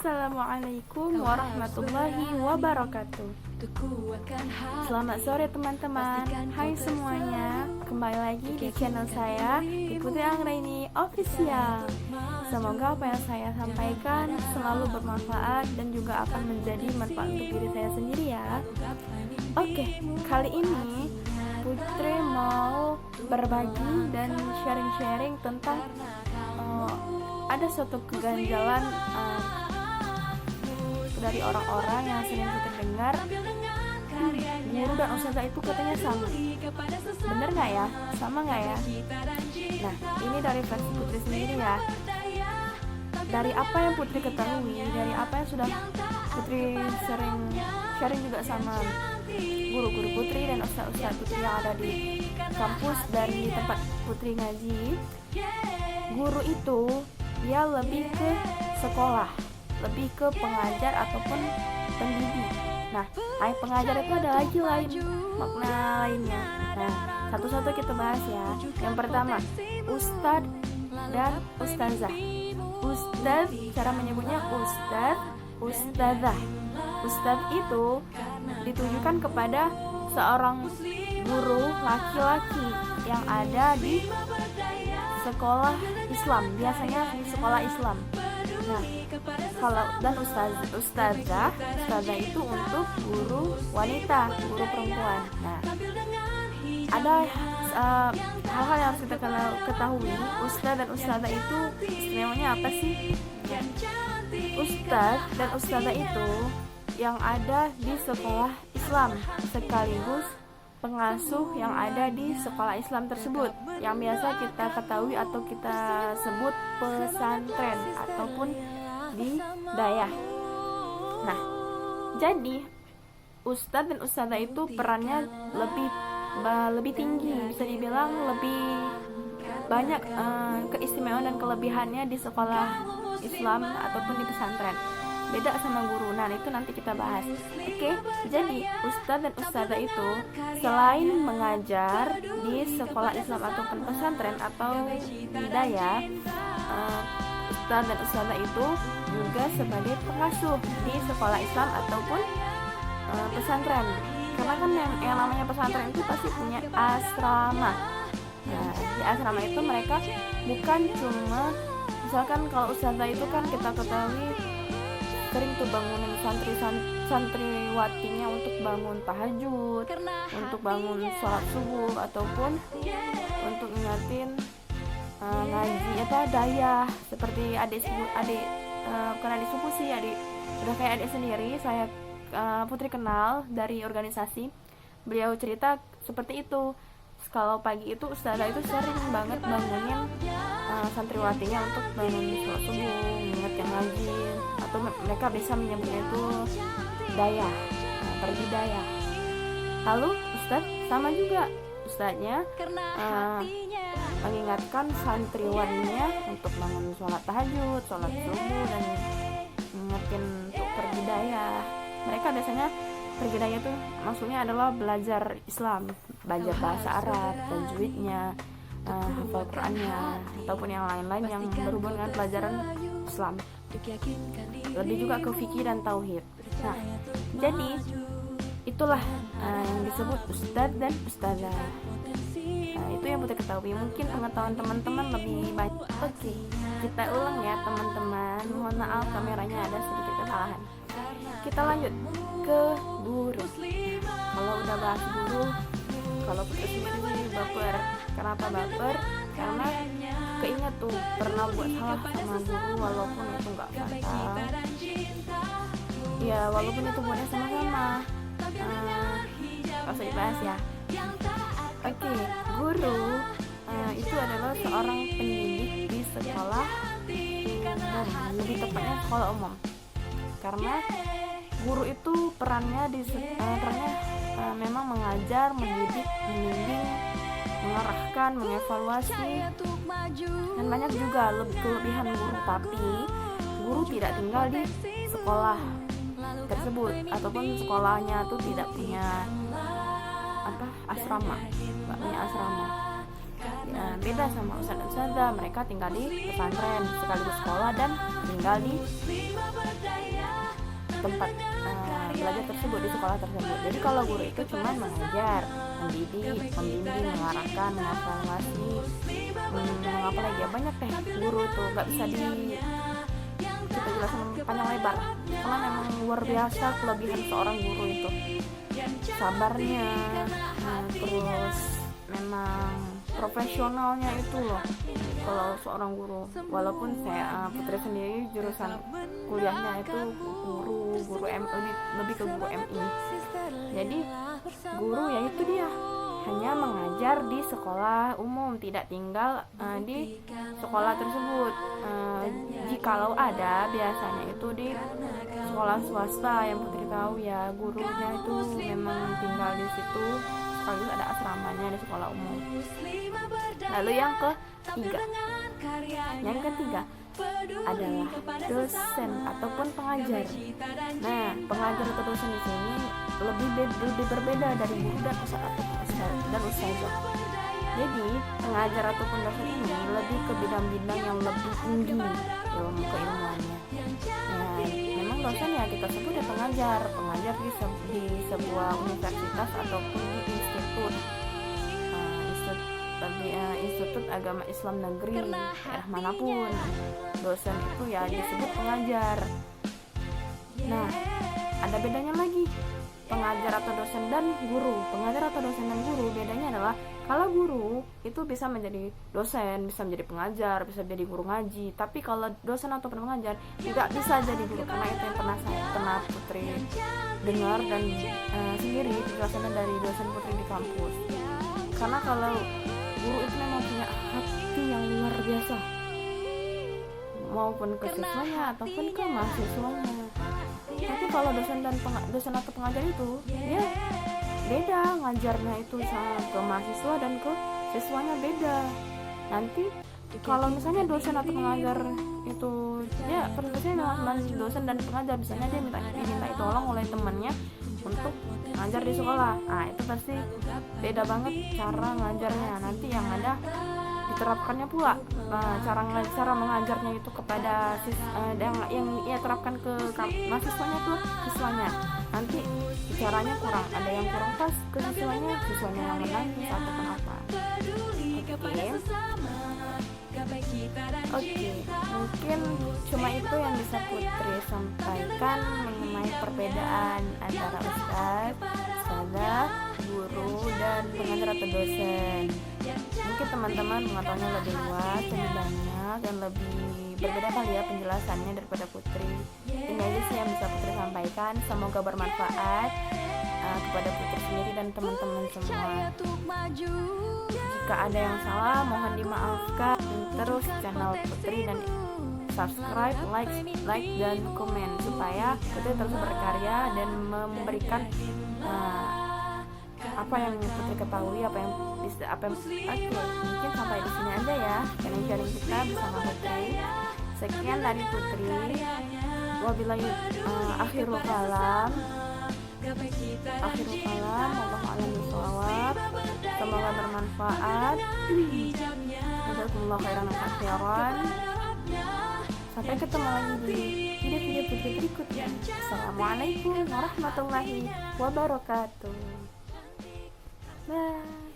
Assalamualaikum warahmatullahi wabarakatuh. Selamat sore teman-teman. Hai semuanya, kembali lagi di channel saya, di Putri Anggraini Official. Semoga apa yang saya sampaikan selalu bermanfaat dan juga akan menjadi manfaat untuk diri saya sendiri ya. Oke, kali ini Putri mau berbagi dan sharing-sharing tentang ada suatu keganjalan dari orang-orang yang sering kita dengar, guru dan ustazah itu katanya sama. Bener nggak ya? Sama nggak ya? Nah, ini dari versi Putri sendiri ya. Dari apa yang Putri ketahui, dari apa yang sudah Putri sering sharing juga sama guru-guru Putri dan ustaz-ustaz Putri yang ada di kampus dari tempat Putri ngaji, guru itu dia lebih ke sekolah, lebih ke pengajar ataupun pendidik. Nah, pengajar itu ada lagi makna lainnya. Nah, satu-satu kita bahas ya. Yang pertama, ustadz dan ustazah. Ustadz, cara menyebutnya ustazah. Ustadz itu ditujukan kepada seorang guru laki-laki yang ada di sekolah Islam, biasanya di sekolah Islam. Nah, kalau dan ustazah itu untuk guru wanita, guru perempuan. Nah, ada hal-hal yang harus kita ketahui. Ustaz dan ustazah itu istimewanya apa sih? Ustaz dan ustazah itu yang ada di sekolah Islam sekaligus pengasuh yang ada di sekolah Islam tersebut, yang biasa kita ketahui atau kita sebut pesantren ataupun di dayah. Nah, jadi ustadz dan ustazah itu perannya lebih tinggi, bisa dibilang lebih banyak keistimewaan dan kelebihannya di sekolah Islam ataupun di pesantren. Beda sama guru. Nah, itu nanti kita bahas. Oke, jadi ustadz dan ustazah itu selain mengajar di sekolah Islam ataupun pesantren atau hidayah, ustadz dan ustazah itu juga sebagai pengasuh di sekolah Islam ataupun pesantren. Karena kan yang namanya pesantren itu pasti punya asrama. Nah, di asrama itu mereka bukan cuma, misalkan kalau ustazah itu kan kita ketahui sering tuh bangunin santriwatinya untuk bangun tahajud, untuk bangun sholat subuh, ataupun untuk ingatin ngaji dayah, seperti bukan adik sepupu sih, udah kayak adik sendiri. Saya Putri kenal dari organisasi, beliau cerita seperti itu. Kalau pagi itu ustazah itu sering banget bangunin santriwatinya untuk bangun sholat subuh, ingetin ngaji, atau mereka bisa menyebutnya itu dayah, pergi dayah. Lalu ustadz sama juga, ustadznya mengingatkan santriwatinya untuk bangun sholat tahajud, sholat subuh, dan mengingetin untuk pergi dayah. Mereka biasanya pergi dayah itu maksudnya adalah belajar Islam, belajar bahasa Arab, tajwidnya, hafal Qurannya, ataupun yang lain-lain yang berhubungan dengan pelajaran Islam. Lebih juga ke fikih dan tauhid. Nah, jadi itulah yang disebut ustadz dan ustazah. Nah, itu yang Putri ketahui. Mungkin pengetahuan teman-teman lebih banyak. Oke, kita ulang ya teman-teman. Mohon maaf kameranya ada sedikit kesalahan. Kita lanjut ke guru. Kalau udah bahas guru, kalau Putri sendiri baper. Kenapa baper? Karena keinget tuh pernah buat salah sama guru, walaupun itu nggak fatal. Ya, walaupun itu buatnya sama-sama. Gak usah dibahas ya. Oke, guru itu adalah seorang pendidik di sekolah umum, lebih tepatnya sekolah umum. Karena guru itu perannya memang mengajar, mendidik, membimbing, mengarahkan, mengevaluasi, dan banyak juga kelebihan guru. Tapi guru tidak tinggal di sekolah tersebut, ataupun sekolahnya tuh tidak punya asrama, nggak punya asrama. beda sama ustadz dan ustadzah. Mereka tinggal di pesantren sekaligus sekolah dan tinggal di tempat belajar tersebut, di sekolah tersebut. Jadi kalau guru itu cuma mengajar, mendidik, membimbing, mengarahkan, mengevaluasi, apa lagi ya, banyak deh guru tuh, nggak bisa kita jelaskan panjang lebar karena memang luar biasa kelebihan seorang guru itu, sabarnya, terus memang profesionalnya itu loh kalau seorang guru. Walaupun saya Putri sendiri jurusan kuliahnya itu guru MI, lebih ke guru MI. Jadi guru ya itu dia hanya mengajar di sekolah umum, tidak tinggal di sekolah tersebut. Jikalau ada, biasanya itu di sekolah swasta yang Putri tahu ya, gurunya itu memang tinggal di situ, sekaligus ada asramanya di sekolah umum. Lalu yang ketiga adalah dosen ataupun pengajar. Nah, pengajar atau dosen di sini lebih berbeda dari guru dan ustazah. Jadi pengajar ataupun dosen ini lebih ke bidang-bidang yang lebih tinggi ilmu keilmuannya. Nah, memang dosen ya kita sebut ya pengajar di sebuah universitas ataupun institut. Institut Agama Islam Negeri daerah manapun, dosen itu ya disebut pengajar. Nah, ada bedanya lagi pengajar atau dosen dan guru. Pengajar atau dosen dan guru bedanya adalah kalau guru itu bisa menjadi dosen, bisa menjadi pengajar, bisa jadi guru ngaji. Tapi kalau dosen atau pengajar tidak bisa jadi guru, karena itu yang pernah Putri dengar dan sendiri penjelasannya dari dosen Putri di kampus. Karena kalau guru itu memang punya hati yang luar biasa, maupun ke siswanya ataupun ke mahasiswanya. Tapi kalau dosen atau pengajar itu dia beda ngajarnya itu sama ke mahasiswa dan ke siswanya beda. Nanti kalau misalnya dosen atau pengajar itu dia dengan dosen dan pengajar, misalnya dia diminta tolong oleh temannya untuk ngajar di sekolah, nah itu pasti beda banget cara ngajarnya. Nanti yang ada diterapkannya pula cara mengajarnya itu kepada yang ia terapkan ke mahasiswanya tuh siswanya. Nanti caranya kurang, ada yang kurang pas ke siswanya yang menangis ataupun apa. Oke, mungkin cuma itu yang bisa Putri sampaikan mengenai perbedaan antara ustazah, guru, dan pengajar atau dosen. Mungkin teman-teman mengetahuinya lebih luas, lebih banyak, dan lebih berbeda kali ya penjelasannya daripada Putri. Ini aja sih yang bisa Putri sampaikan. Semoga bermanfaat kepada Putri sendiri dan teman-teman semua. Jika ada yang salah, mohon dimaafkan. Terus channel Putri dan subscribe, like dan komen supaya Putri terus berkarya dan memberikan apa yang Putri ketahui, apa yang mungkin sampai di sini aja ya sharing kita bersama Putri. Sekian dari Putri. Wabillahi akhirul kalam. Wallahu a'lam bishawab. Semoga bermanfaat. Jazakumullahu khairan wa khairan. Sampai ketemu lagi di video-video Putri berikutnya. Assalamualaikum warahmatullahi wabarakatuh. Bye.